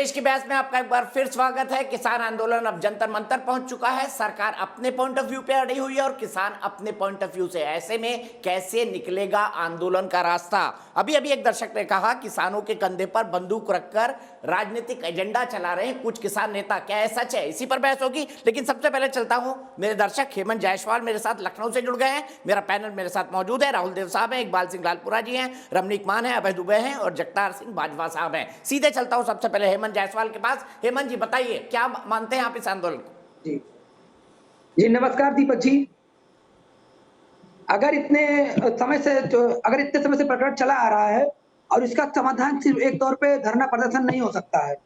पेश की बहस में आपका एक बार फिर स्वागत है। किसान आंदोलन अब जंतर मंतर पहुंच चुका है। सरकार अपने पॉइंट ऑफ व्यू पे अड़ी हुई है और किसान अपने पॉइंट ऑफ व्यू से। ऐसे में कैसे निकलेगा आंदोलन का रास्ता? अभी अभी एक दर्शक ने कहा किसानों के कंधे पर बंदूक रखकर राजनीतिक एजेंडा चला रहे हैं कुछ किसान नेता। क्या है सच है? इसी पर बहस होगी। लेकिन सबसे पहले चलता हूं, मेरे दर्शक हेमंत जायसवाल मेरे साथ लखनऊ से जुड़ गए हैं। मेरा पैनल मेरे साथ मौजूद है। राहुल देव साहब हैं, इकबाल सिंह लालपुरा जी हैं, रमनीक मान है, अभय दुबे हैं और जगतार सिंह बाजवा साहब हैं। सीधे चलता हूं सबसे पहले हेमंत जायसवाल के पास। हेमंत जी बताइए, क्या मानते हैं आप इस आंदोलन को? जी जी, नमस्कार दीपक जी। अगर इतने समय से प्रकरण चला आ रहा है और इसका समाधान सिर्फ एक तौर पे धरना प्रदर्शन नहीं हो सकता है।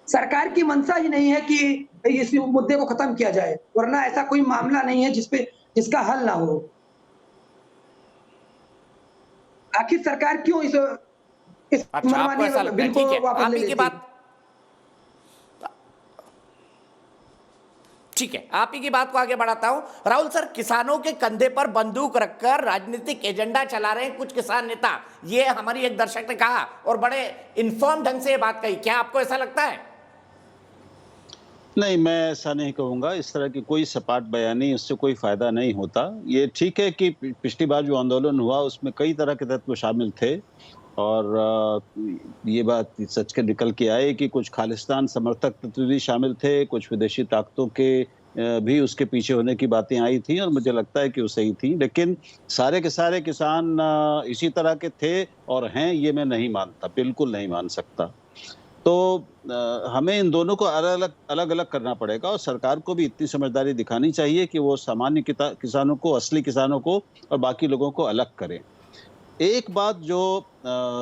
सरकार की मंशा ही नहीं है कि इस मुद्दे को खत्म किया जाए, वरना ऐसा कोई मामला नहीं है जिसका हल ना हो। आखिर सरकार क्यों इस अच्छा, आपको ऐसा लगता है? बिल को ठीक है, वापस आप ले ही की लेती है? बात, ठीक है, आप ही की बात को आगे बढ़ाता हूं। राहुल सर, किसानों के कंधे पर बंदूक रखकर राजनीतिक एजेंडा चला रहे हैं कुछ किसान नेता, ये हमारी एक दर्शक ने कहा और बड़े इन्फॉर्म ढंग से ये बात कही। क्या आपको ऐसा लगता है? नहीं, मैं ऐसा नहीं कहूँगा। इस तरह की कोई सपाट बयानी, उससे कोई फायदा नहीं होता। ये ठीक है कि पिछली बार जो आंदोलन हुआ उसमें कई तरह के तत्व शामिल थे और ये बात सच के निकल के आए कि कुछ खालिस्तान समर्थक तत्व भी शामिल थे, कुछ विदेशी ताकतों के भी उसके पीछे होने की बातें आई थी और मुझे लगता है कि वो सही थी। लेकिन सारे के सारे किसान इसी तरह के थे और हैं, ये मैं नहीं मानता, बिल्कुल नहीं मान सकता। तो हमें इन दोनों को अलग-अलग करना पड़ेगा और सरकार को भी इतनी समझदारी दिखानी चाहिए कि वो सामान्य किसानों को, असली किसानों को और बाकी लोगों को अलग करें। एक बात जो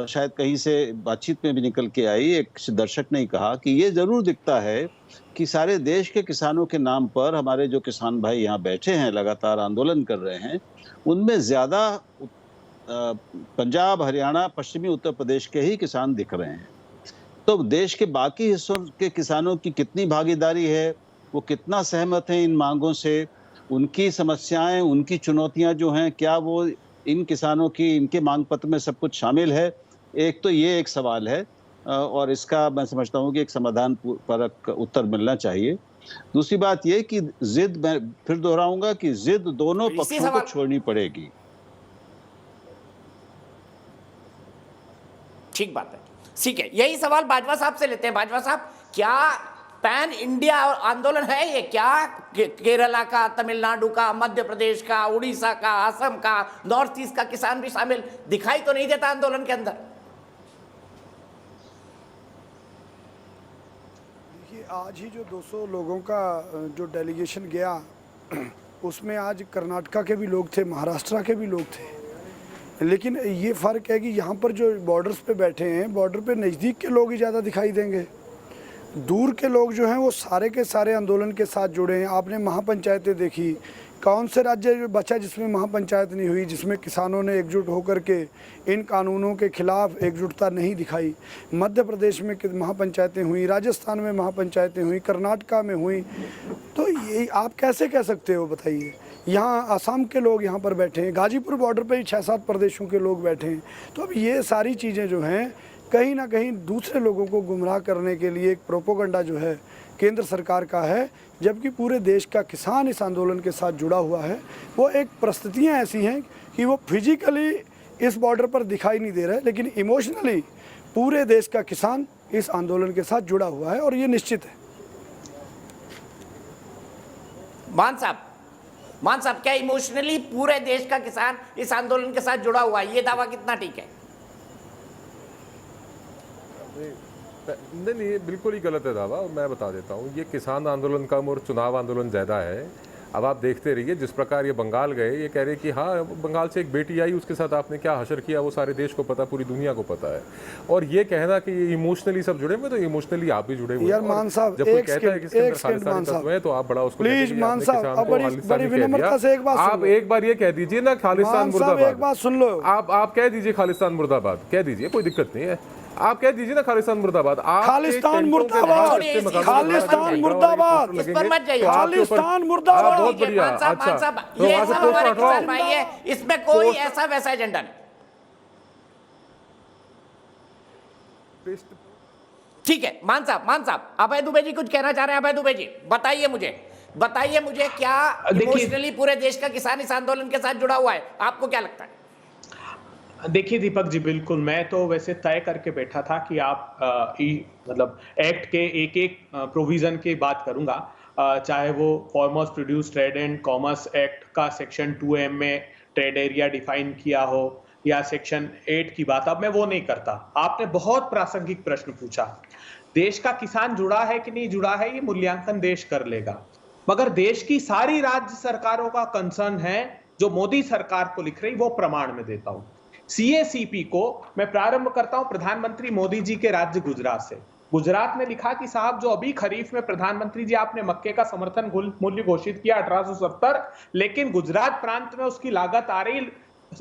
शायद कहीं से बातचीत में भी निकल के आई, एक दर्शक ने कहा कि ये ज़रूर दिखता है कि सारे देश के किसानों के नाम पर हमारे जो किसान भाई यहाँ बैठे हैं, लगातार आंदोलन कर रहे हैं, उनमें ज़्यादा पंजाब, हरियाणा, पश्चिमी उत्तर प्रदेश के ही किसान दिख रहे हैं। तो देश के बाकी हिस्सों के किसानों की कितनी भागीदारी है, वो कितना सहमत हैं इन मांगों से, उनकी समस्याएं, उनकी चुनौतियां जो हैं, क्या वो इन किसानों की, इनके मांग पत्र में सब कुछ शामिल है? एक तो ये एक सवाल है और इसका मैं समझता हूँ कि एक समाधान परक उत्तर मिलना चाहिए। दूसरी बात ये कि जिद, मैं फिर दोहराऊंगा कि जिद दोनों पक्षों को छोड़नी पड़ेगी। ठीक बात है, ठीक है। यही सवाल बाजवा साहब से लेते हैं। बाजवा साहब, क्या पैन इंडिया आंदोलन है ये? क्या केरला का, तमिलनाडु का, मध्य प्रदेश का, उड़ीसा का, असम का, नॉर्थ ईस्ट का किसान भी शामिल दिखाई तो नहीं देता आंदोलन के अंदर? देखिए, आज ही जो 200 लोगों का जो डेलीगेशन गया उसमें आज कर्नाटका के भी लोग थे, महाराष्ट्र के भी लोग थे। लेकिन ये फ़र्क है कि यहाँ पर जो बॉर्डर्स पे बैठे हैं, बॉर्डर पे नज़दीक के लोग ही ज़्यादा दिखाई देंगे। दूर के लोग जो हैं वो सारे के सारे आंदोलन के साथ जुड़े हैं। आपने महापंचायतें देखी, कौन से राज्य बचा जिसमें महापंचायत नहीं हुई, जिसमें किसानों ने एकजुट होकर के इन कानूनों के खिलाफ एकजुटता नहीं दिखाई? मध्य प्रदेश में महापंचायतें हुई, राजस्थान में महापंचायतें हुई, कर्नाटका में हुई। तो ये आप कैसे कह सकते हो, बताइए? यहाँ असम के लोग यहाँ पर बैठे हैं, गाजीपुर बॉर्डर पे ही 6-7 प्रदेशों के लोग बैठे हैं। तो अब ये सारी चीज़ें जो हैं कहीं ना कहीं दूसरे लोगों को गुमराह करने के लिए एक प्रोपोगंडा जो है केंद्र सरकार का है, जबकि पूरे देश का किसान इस आंदोलन के साथ जुड़ा हुआ है। वो एक परिस्थितियाँ ऐसी हैं कि वो फिजिकली इस बॉर्डर पर दिखाई नहीं दे रहा है, लेकिन इमोशनली पूरे देश का किसान इस आंदोलन के साथ जुड़ा हुआ है और ये निश्चित है। मान साहब, क्या इमोशनली पूरे देश का किसान इस आंदोलन के साथ जुड़ा हुआ है? ये दावा कितना ठीक है? नहीं, बिल्कुल ही गलत है दावा। और मैं बता देता हूँ, ये किसान आंदोलन कम और चुनाव आंदोलन ज़्यादा है। अब आप देखते रहिए, जिस प्रकार ये बंगाल गए, ये कह रहे कि हाँ, बंगाल से एक बेटी आई, उसके साथ आपने क्या हशर किया, वो सारे देश को पता, पूरी दुनिया को पता है। और ये कहना कि इमोशनली सब जुड़े हुए, तो इमोशनली आप भी जुड़े हुए यार मान साहब, जब कोई कहता है कि इसके अंदर खालिस्तानी तत्व है, तो आप बड़ा उसको प्लीज मान साहब, बड़ी विनम्रता से एक बात, आप एक बार ये कह दीजिए ना, खालिस्तान मुर्दाबाद। एक बात सुन लो, आप कह दीजिए खालिस्तान मुर्दाबाद, कह दीजिए, कोई दिक्कत नहीं है। आप कह दीजिए ना खालिस्तान मुर्दाबाद। खालिस्तान मुर्दाबाद, खालिस्तान मुर्दाबाद, इस पर मत जाइए। खालिस्तान मुर्दाबाद। बहुत बढ़िया। अच्छा, ये सब हमारे किसान भाई है, इसमें कोई ऐसा वैसा एजेंडा नहीं। ठीक है मान साहब अभय दुबे जी कुछ कहना चाह रहे हैं। अभय दुबे जी बताइए मुझे क्या इमोशनली पूरे देश का किसान इस आंदोलन के साथ जुड़ा हुआ है, आपको क्या लगता है? देखिए दीपक जी, बिल्कुल मैं तो वैसे तय करके बैठा था कि आप मतलब एक्ट के एक एक प्रोविजन की बात करूंगा, चाहे वो farmers produce trade and commerce act का सेक्शन 2M में ट्रेड एरिया डिफाइन किया हो या सेक्शन 8 की बात, अब मैं वो नहीं करता। आपने बहुत प्रासंगिक प्रश्न पूछा। देश का किसान जुड़ा है कि नहीं जुड़ा है, ये मूल्यांकन देश कर लेगा, मगर देश की सारी राज्य सरकारों का कंसर्न है जो मोदी सरकार को लिख रही, वो प्रमाण में देता हूं। CACP को मैं प्रारंभ करता हूं प्रधानमंत्री मोदी जी के राज्य गुजरात से। गुजरात ने लिखा कि साहब जो अभी खरीफ में प्रधानमंत्री जी आपने मक्के का समर्थन मूल्य घोषित किया 1870, लेकिन गुजरात प्रांत में उसकी लागत आ रही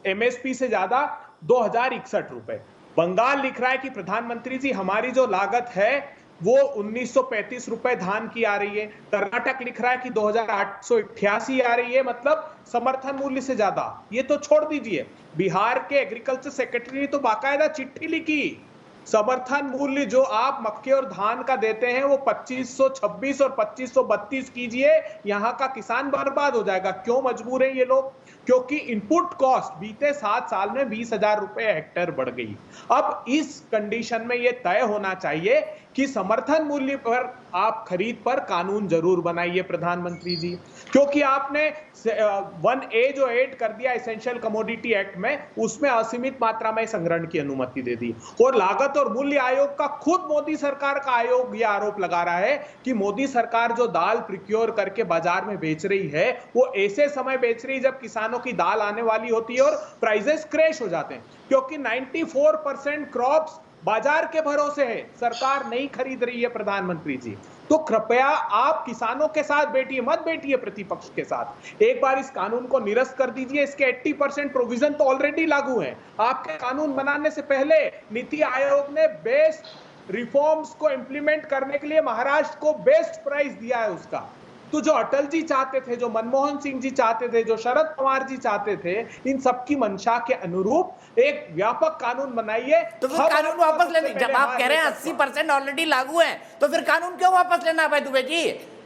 MSP से ज्यादा 2061 रुपए। बंगाल लिख रहा है कि प्रधानमंत्री जी हमारी जो लागत है वो 1935 रुपए धान की आ रही है। कर्नाटक लिख रहा है कि 2888 आ रही है, मतलब समर्थन मूल्य से ज्यादा। ये तो छोड़ दीजिए, बिहार के एग्रीकल्चर सेक्रेटरी ने तो बाकायदा चिट्ठी लिखी, समर्थन मूल्य जो आप मक्के और धान का देते हैं वो 2526 और 2532 कीजिए, यहाँ का किसान बर्बाद हो जाएगा। क्यों मजबूर है ये लोग? क्योंकि इनपुट कॉस्ट बीते 7 साल में 20,000 रुपए हेक्टेयर बढ़ गई। अब इस कंडीशन में ये तय होना चाहिए कि समर्थन मूल्य पर आप खरीद पर कानून जरूर बनाइए प्रधानमंत्री जी, क्योंकि आपने 1A जो ऐड कर दिया एसेंशियल कमोडिटी एक्ट में, उसमें असीमित मात्रा में संग्रहण की अनुमति दे दी। और लागत और मूल्य आयोग का खुद मोदी सरकार का आयोग यह आरोप लगा रहा है कि मोदी सरकार जो दाल प्रिक्योर करके बाजार में बेच रही है वो ऐसे समय बेच रही है जब किसानों की दाल आने वाली होती है और प्राइसेस क्रैश हो जाते हैं, क्योंकि 94% क्रॉप्स बाजार के भरोसे है, सरकार नहीं खरीद रही है प्रधानमंत्री जी। तो कृपया आप किसानों के साथ बैठिए, मत बैठिए प्रतिपक्ष के साथ। एक बार इस कानून को निरस्त कर दीजिए। इसके 80% प्रोविजन तो ऑलरेडी लागू हैं। आपके कानून बनाने से पहले नीति आयोग ने बेस्ट रिफॉर्म्स को इंप्लीमेंट करने के लिए महाराष्ट्र को बेस्ट प्राइज दिया है उसका। तो जो अटल जी चाहते थे, जो मनमोहन सिंह जी चाहते थे, जो शरद पवार जी चाहते थे, इन सबकी मंशा के अनुरूप एक व्यापक कानून बनाइए। तो फिर कानून वापस लेने, जब आप कह रहे हैं 80% ऑलरेडी लागू है, तो फिर कानून क्यों वापस लेना है भाई दुबे जी?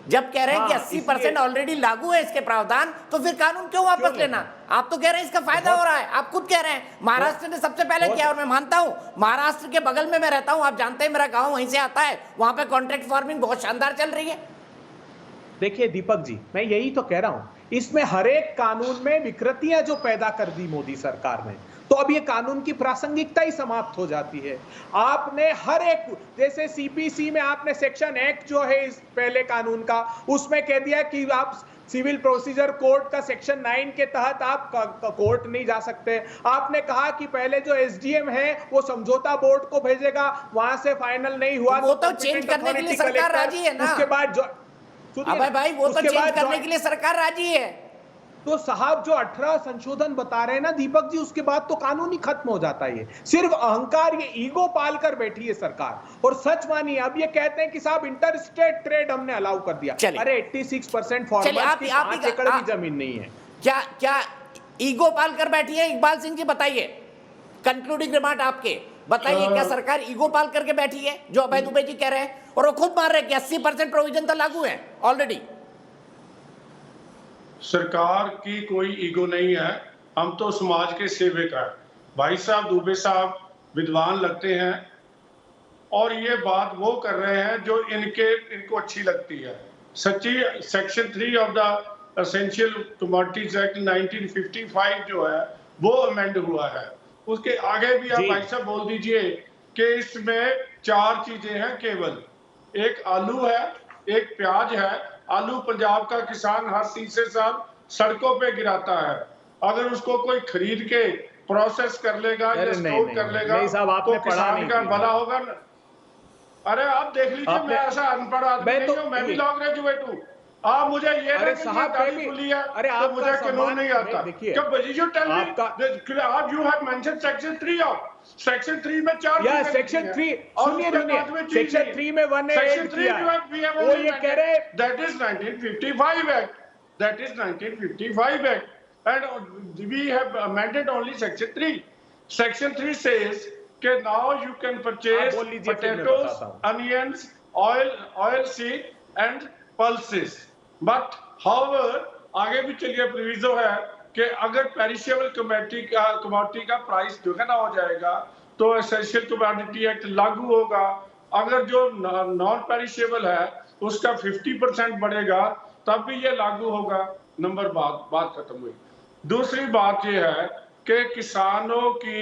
जब कह रहे हैं कि 80% ऑलरेडी लागू है इसके प्रावधान, तो फिर कानून क्यों वापस लेना? आप तो कह रहे हैं इसका फायदा हो रहा है, आप खुद कह रहे हैं महाराष्ट्र ने सबसे पहले किया, और मैं मानता हूं महाराष्ट्र के बगल में मैं रहता हूं, आप जानते हैं मेरा गांव वहीं से आता है, वहां पे कॉन्ट्रैक्ट फार्मिंग बहुत शानदार चल रही है। देखिए दीपक जी, मैं यही तो कह रहा हूं, इसमें हर एक कानून में विकृतियां जो पैदा कर दी मोदी सरकार ने, तो अब ये कानून की प्रासंगिकता ही समाप्त हो जाती है। आपने हर एक, जैसे CPC में आपने सेक्शन 1 जो है इस पहले कानून का, उसमें कह दिया कि आप सिविल प्रोसीजर कोड का सेक्शन 9 के तहत आप कोर्ट नहीं जा सकते। आपने कहा कि पहले जो SDM है वो समझौता बोर्ड को भेजेगा, वहां से फाइनल नहीं हुआ वो तो चेंज करने के लिए सरकार राजी है ना। उसके बाद जो भाई वो तो चेंज करने के लिए सरकार राजी है। तो साहब जो 18 संशोधन बता रहे हैं ना दीपक जी, उसके बाद तो कानून ही खत्म हो जाता है। ये सिर्फ अहंकार, ये ईगो पाल कर बैठी है सरकार। और सच मानिए, अब ये कहते हैं कि साहब इंटर स्टेट ट्रेड हमने अलाउ कर दिया। अरे 86% फार्मर्स की 5 एकड़ भी जमीन नहीं है। क्या ईगो पाल कर बैठी है? इकबाल सिंह जी बताइए, कंक्लूडिंग रिमार्क आपके बताइए, क्या सरकार ईगो पाल करके बैठी है जो अभय दुबे जी कह रहे हैं? और वो खुद मान रहे हैं कि 80% प्रोविजन तो लागू है ऑलरेडी। सरकार की कोई ईगो नहीं है, हम तो समाज के सेवक हैं। भाई साहब दुबे साहब विद्वान लगते हैं और ये बात वो कर रहे हैं जो इनको अच्छी लगती है। सच्ची section 3 of the essential commodities act 1955 जो है वो अमेंड हुआ है। उसके आगे भी आप भाई साहब बोल दीजिए कि इसमें 4 चीजें हैं केवल, एक आलू है, एक प्याज है। आलू पंजाब का किसान हर तीसरे साल सड़कों पे गिराता है, अगर उसको कोई खरीद के प्रोसेस कर लेगा या स्टोर कर लेगा तो किसान का भला होगा ना। अरे आप देख लीजिए, मैं ऐसा अनपढ़ आदमी नहीं हूँ, मैं भी लॉ ग्रेजुएट हूँ। आप मुझे ये अरे साहब खुली है तो मुझे कानून नहीं आता। आप you have mention section 3 of section 3 में 4 या सेक्शन 3 सुनिए सेक्शन 3 में 1 सेक्शन 3 वो ये कह रहे that is 1955 act, that is 1955 act and we have amended only section 3. Section 3 says कि नाउ यू कैन परचेज बोल लीजिए, फिर मैं पोटैटोज, बताता हूँ। onions, oil seed and pulses. But however, आगे भी चलिए प्रोविजो है कि अगर पेरिशेबल कमोडिटी का प्राइस दुगना हो जाएगा तो एसेंशियल कमोडिटी एक्ट लागू होगा। अगर जो नॉन पेरिशेबल है उसका 50% बढ़ेगा तब भी ये लागू होगा। नंबर बात खत्म हुई। दूसरी बात ये है कि किसानों की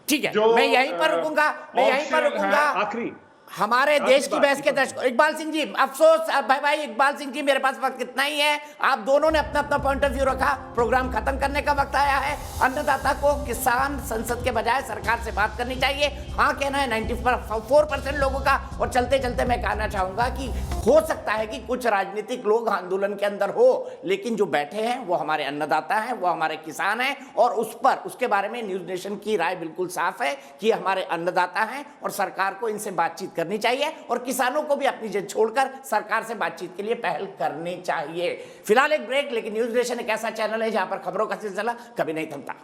ठीक है, जो मैं यहीं पर रुकूंगा, ऑप्शन है, आखिरी हमारे आखिरी देश की बात, बहस के दीपक दर्शकों, इकबाल सिंह जी, अफसोस भाई इकबाल सिंह जी, मेरे पास वक्त इतना ही है। आप दोनों ने अपना अपना पॉइंट ऑफ व्यू रखा, प्रोग्राम खत्म करने का वक्त आया है। अन्नदाता को किसान संसद के बजाय सरकार से बात करनी चाहिए। हाँ कहना है 94% लोगों का। और चलते चलते मैं कहना चाहूंगा कि हो सकता है कि कुछ राजनीतिक लोग आंदोलन के अंदर हो, लेकिन जो बैठे हैं वो हमारे अन्नदाता हैं, वो हमारे किसान हैं, और उसके बारे में न्यूज नेशन की राय बिल्कुल साफ है कि हमारे अन्नदाता हैं और सरकार को इनसे बातचीत करनी चाहिए और किसानों को भी अपनी जिद छोड़कर सरकार से बातचीत के लिए पहल करनी चाहिए। फिलहाल एक ब्रेक, लेकिन न्यूज नेशन एक ऐसा चैनल है जहां पर खबरों का सिलसिला कभी नहीं थमता।